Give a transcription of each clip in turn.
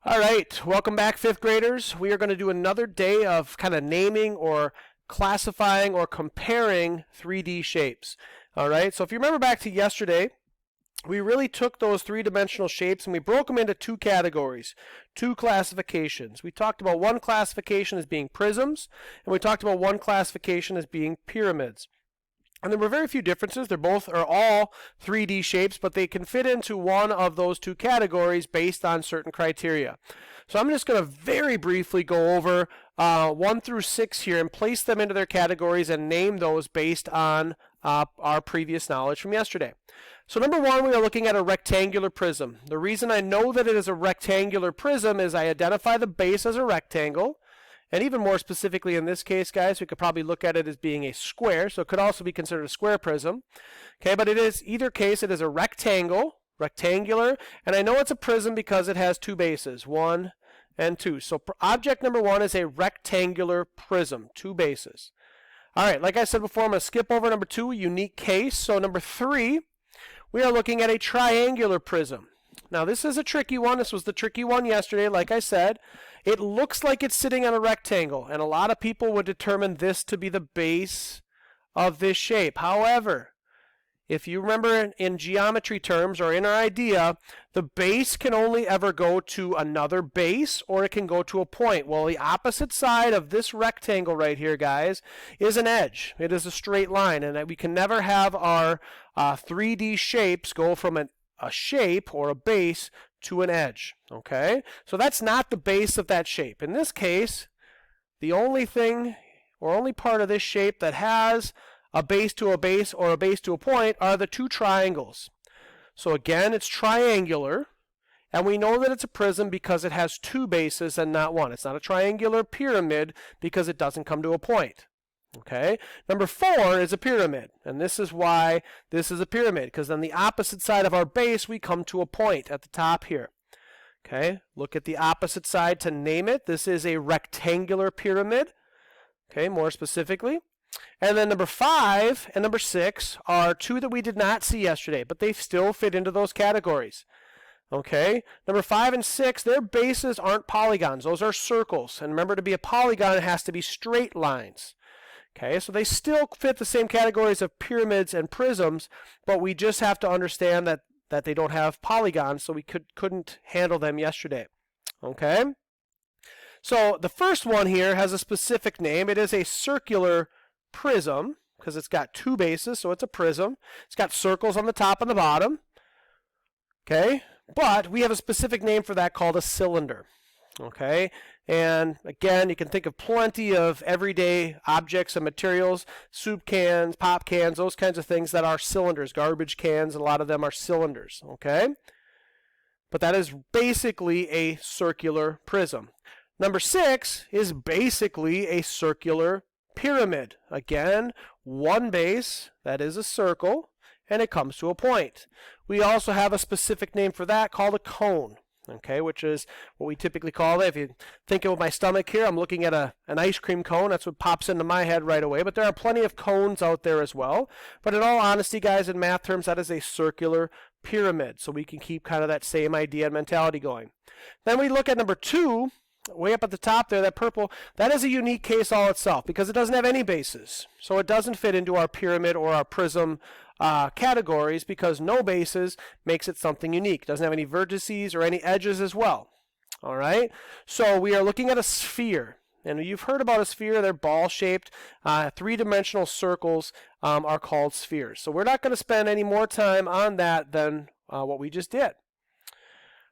All right, welcome back, fifth graders. We are going to do another day of kind of naming or classifying or comparing 3D shapes. All right, so if you remember back to yesterday, we really took those three-dimensional shapes and we broke them into two categories, two classifications. We talked about one classification as being prisms, and we talked about one classification as being pyramids. And there were very few differences. They're all 3D shapes, but they can fit into one of those two categories based on certain criteria. So I'm just going to very briefly go over 1 through 6 here and place them into their categories and name those based on our previous knowledge from yesterday. So number 1, we are looking at a rectangular prism. The reason I know that it is a rectangular prism is I identify the base as a rectangle. And even more specifically in this case, guys, we could probably look at it as being a square, so it could also be considered a square prism. Okay, but it is, either case, it is a rectangular, and I know it's a prism because it has two bases, 1 and 2. So object number 1 is a rectangular prism, two bases. All right, like I said before, I'm going to skip over number 2, unique case. So number 3, we are looking at a triangular prism. Now this is a tricky one. This was the tricky one yesterday, like I said. It looks like it's sitting on a rectangle, and a lot of people would determine this to be the base of this shape. However, if you remember in geometry terms or in our idea, the base can only ever go to another base or it can go to a point. Well, the opposite side of this rectangle right here, guys, is an edge. It is a straight line, and we can never have our 3D shapes go from a shape or a base to an edge. Okay, so that's not the base of that shape. In this case, the only thing or only part of this shape that has a base to a base or a base to a point are the two triangles. So again, it's triangular, and we know that it's a prism because it has two bases and not one. It's not a triangular pyramid because it doesn't come to a point. Okay, number 4 is a pyramid, and this is why this is a pyramid, because on the opposite side of our base we come to a point at the top here. Okay, look at the opposite side to name it. This is a rectangular pyramid. Okay, more specifically. And then number 5 and number 6 are two that we did not see yesterday, but they still fit into those categories. Okay, number 5 and 6, their bases aren't polygons. Those are circles. And remember, to be a polygon, it has to be straight lines. Okay, so they still fit the same categories of pyramids and prisms, but we just have to understand that they don't have polygons, so we couldn't handle them yesterday. Okay, so the first one here has a specific name. It is a circular prism because it's got two bases, so it's a prism. It's got circles on the top and the bottom. Okay, but we have a specific name for that called a cylinder. Okay, and again, you can think of plenty of everyday objects and materials, soup cans, pop cans, those kinds of things that are cylinders, garbage cans, a lot of them are cylinders. Okay, but that is basically a circular prism. Number 6 is basically a circular pyramid. Again, one base, that is a circle, and it comes to a point. We also have a specific name for that called a cone. Okay, which is what we typically call it. If you think of my stomach here, I'm looking at an ice cream cone. That's what pops into my head right away. But there are plenty of cones out there as well. But in all honesty, guys, in math terms, that is a circular pyramid. So we can keep kind of that same idea and mentality going. Then we look at number 2, way up at the top there, that purple. That is a unique case all itself because it doesn't have any bases. So it doesn't fit into our pyramid or our prism categories because no bases makes it something unique. It doesn't have any vertices or any edges as well. All right, so we are looking at a sphere, and you've heard about a sphere. They're ball-shaped. Three-dimensional circles are called spheres. So we're not going to spend any more time on that than what we just did.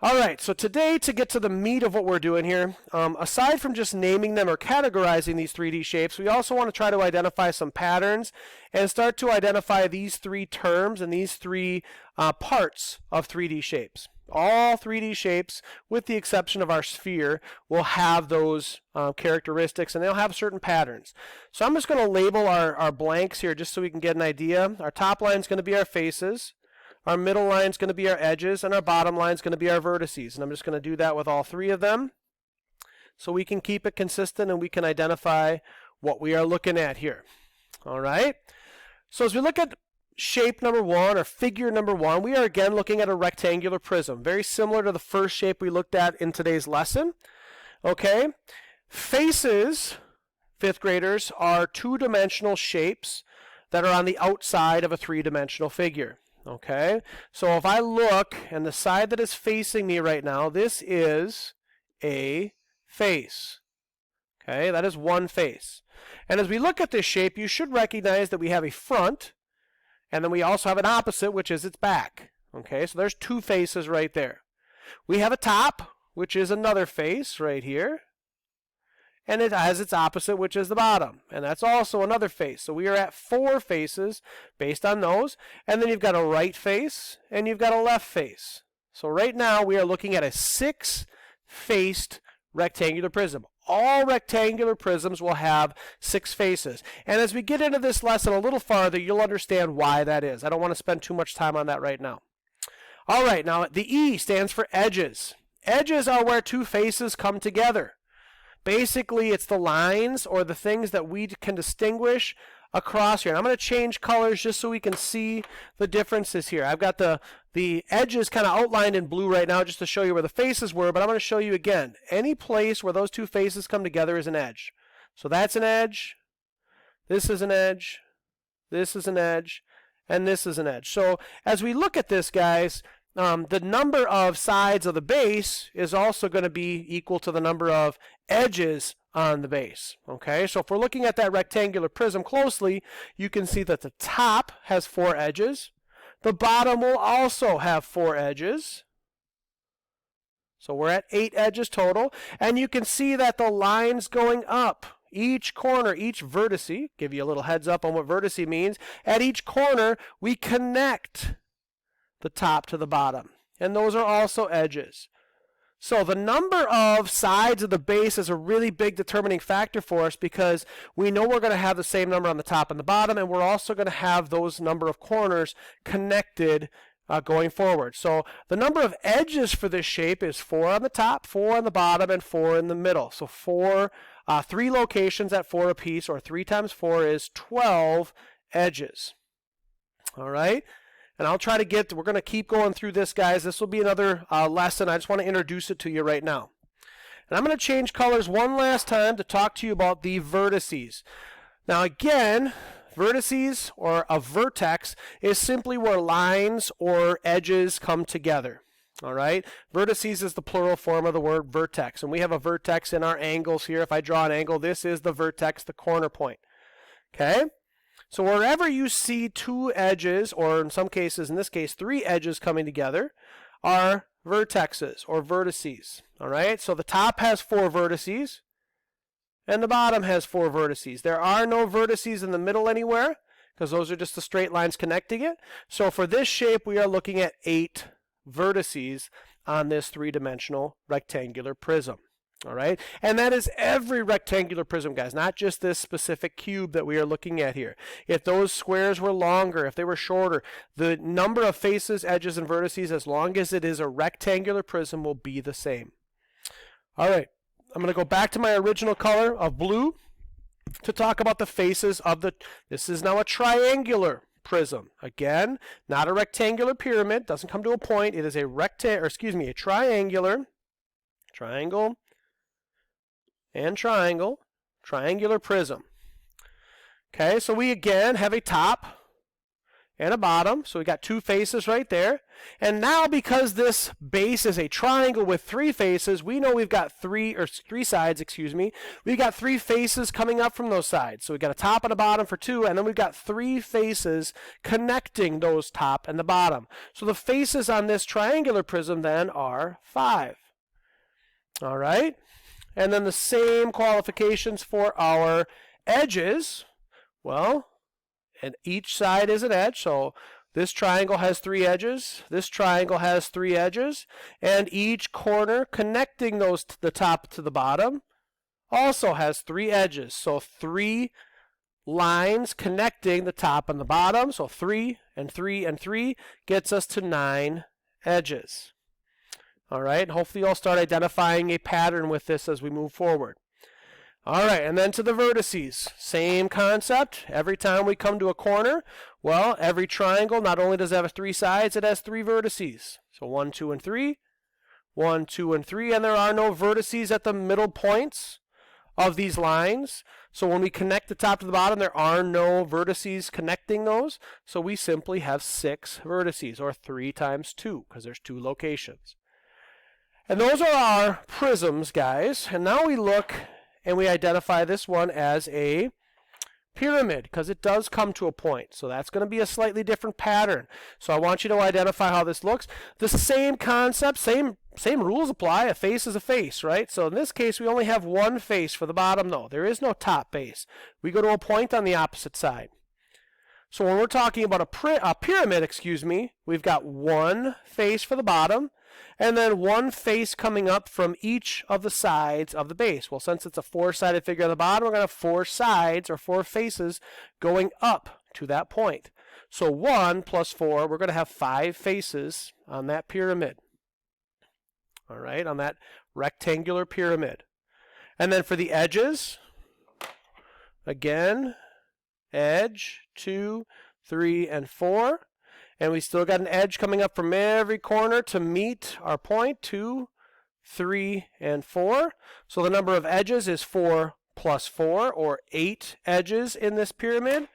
All right, so today, to get to the meat of what we're doing here, aside from just naming them or categorizing these 3D shapes, we also want to try to identify some patterns and start to identify these 3 terms and these 3 parts of 3D shapes. All 3D shapes, with the exception of our sphere, will have those characteristics, and they'll have certain patterns. So I'm just going to label our blanks here just so we can get an idea. Our top line is going to be our faces. Our middle line is going to be our edges, and our bottom line is going to be our vertices. And I'm just going to do that with all 3 of them so we can keep it consistent and we can identify what we are looking at here. All right? So as we look at shape number one, or figure number one, we are again looking at a rectangular prism, very similar to the first shape we looked at in today's lesson. Okay, faces, fifth graders, are two-dimensional shapes that are on the outside of a three-dimensional figure. Okay, so if I look, and the side that is facing me right now, this is a face. Okay, that is one face. And as we look at this shape, you should recognize that we have a front, and then we also have an opposite, which is its back. Okay, so there's two faces right there. We have a top, which is another face right here. And it has its opposite, which is the bottom. And that's also another face. So we are at four faces based on those. And then you've got a right face, and you've got a left face. So right now we are looking at a six-faced rectangular prism. All rectangular prisms will have six faces. And as we get into this lesson a little farther, you'll understand why that is. I don't want to spend too much time on that right now. All right, now the E stands for edges. Edges are where two faces come together. Basically, it's the lines or the things that we can distinguish across here. And I'm going to change colors just so we can see the differences here. I've got the edges kind of outlined in blue right now just to show you where the faces were, but I'm going to show you again. Any place where those two faces come together is an edge. So that's an edge, this is an edge, this is an edge, and this is an edge. So as we look at this, guys, the number of sides of the base is also going to be equal to the number of edges on the base. Okay, so if we're looking at that rectangular prism closely, you can see that the top has four edges. The bottom will also have four edges. So we're at 8 edges total. And you can see that the lines going up, each corner, each vertice, give you a little heads up on what vertice means. At each corner, we connect the top to the bottom. And those are also edges. So the number of sides of the base is a really big determining factor for us because we know we're going to have the same number on the top and the bottom, and we're also going to have those number of corners connected going forward. So the number of edges for this shape is 4 on the top, 4 on the bottom, and 4 in the middle. So 3 locations at 4 apiece, or 3 times 4 is 12 edges. All right? And I'll try to we're going to keep going through this, guys. This will be another lesson. I just want to introduce it to you right now. And I'm going to change colors one last time to talk to you about the vertices. Now again, vertices, or a vertex, is simply where lines or edges come together. All right? Vertices is the plural form of the word vertex. And we have a vertex in our angles here. If I draw an angle, this is the vertex, the corner point. Okay? So wherever you see 2 edges, or in some cases, in this case, 3 edges coming together, are vertexes or vertices. All right? So the top has 4 vertices, and the bottom has 4 vertices. There are no vertices in the middle anywhere, because those are just the straight lines connecting it. So for this shape, we are looking at 8 vertices on this 3-dimensional rectangular prism. All right, and that is every rectangular prism, guys, not just this specific cube that we are looking at here. If those squares were longer, if they were shorter, the number of faces, edges, and vertices, as long as it is a rectangular prism, will be the same. All right, I'm going to go back to my original color of blue to talk about the faces of this is now a triangular prism. Again, not a rectangular pyramid, doesn't come to a point. It is a a triangular, triangle, and triangular prism. Okay, so we again have a top and a bottom, so we got 2 faces right there. And now, because this base is a triangle with 3 faces, we know we've got 3 sides, we've got 3 faces coming up from those sides. So we've got a top and a bottom for 2, and then we've got 3 faces connecting those top and the bottom. So the faces on this triangular prism then are 5. All right? And then the same qualifications for our edges. Well, and each side is an edge, so this triangle has 3 edges, this triangle has 3 edges, and each corner connecting the top to the bottom also has 3 edges. So 3 lines connecting the top and the bottom, so 3 and 3 and 3 gets us to 9 edges. All right, hopefully you'll start identifying a pattern with this as we move forward. All right, and then to the vertices. Same concept. Every time we come to a corner, well, every triangle not only does it have 3 sides, it has 3 vertices. So 1, 2, and 3. 1, 2, and 3, and there are no vertices at the middle points of these lines. So when we connect the top to the bottom, there are no vertices connecting those. So we simply have 6 vertices, or 3 times 2, because there's 2 locations. And those are our prisms, guys. And now we look and we identify this one as a pyramid, because it does come to a point. So that's going to be a slightly different pattern. So I want you to identify how this looks. The same concept, same rules apply. A face is a face, right? So in this case, we only have one face for the bottom, though. There is no top base. We go to a point on the opposite side. So when we're talking about a pyramid, we've got one face for the bottom, and then one face coming up from each of the sides of the base. Well, since it's a 4-sided figure on the bottom, we're going to have 4 sides, or 4 faces, going up to that point. So 1 plus 4, we're going to have 5 faces on that pyramid. All right, on that rectangular pyramid. And then for the edges, again, edge, 2, 3, and 4. And we still got an edge coming up from every corner to meet our point, 2, 3, and 4. So the number of edges is 4 plus 4, or 8 edges in this pyramid.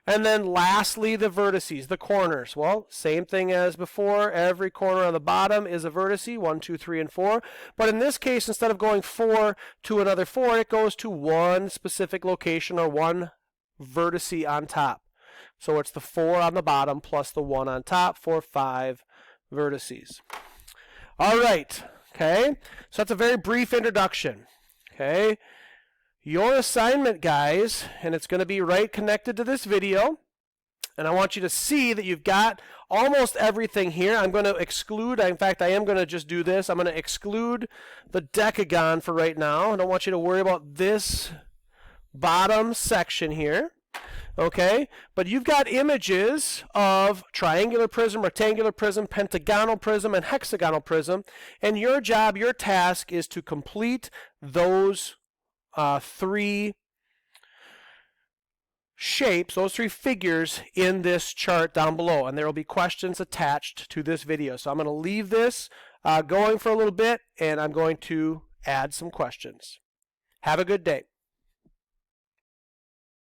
And then lastly, the vertices, the corners. Well, same thing as before. Every corner on the bottom is a vertice, 1, 2, 3, and 4. But in this case, instead of going 4 to another 4, it goes to one specific location, or one vertice on top. So it's the 4 on the bottom plus the 1 on top for 5 vertices. All right, okay? So that's a very brief introduction, okay? Your assignment, guys, and it's going to be right connected to this video, and I want you to see that you've got almost everything here. I'm going to exclude, in fact, I am going to just do this. I'm going to exclude the decagon for right now. I don't want you to worry about this bottom section here. Okay, but you've got images of triangular prism, rectangular prism, pentagonal prism, and hexagonal prism, and your job, your task is to complete those 3 shapes, those 3 figures in this chart down below, and there will be questions attached to this video. So I'm going to leave this going for a little bit, and I'm going to add some questions. Have a good day.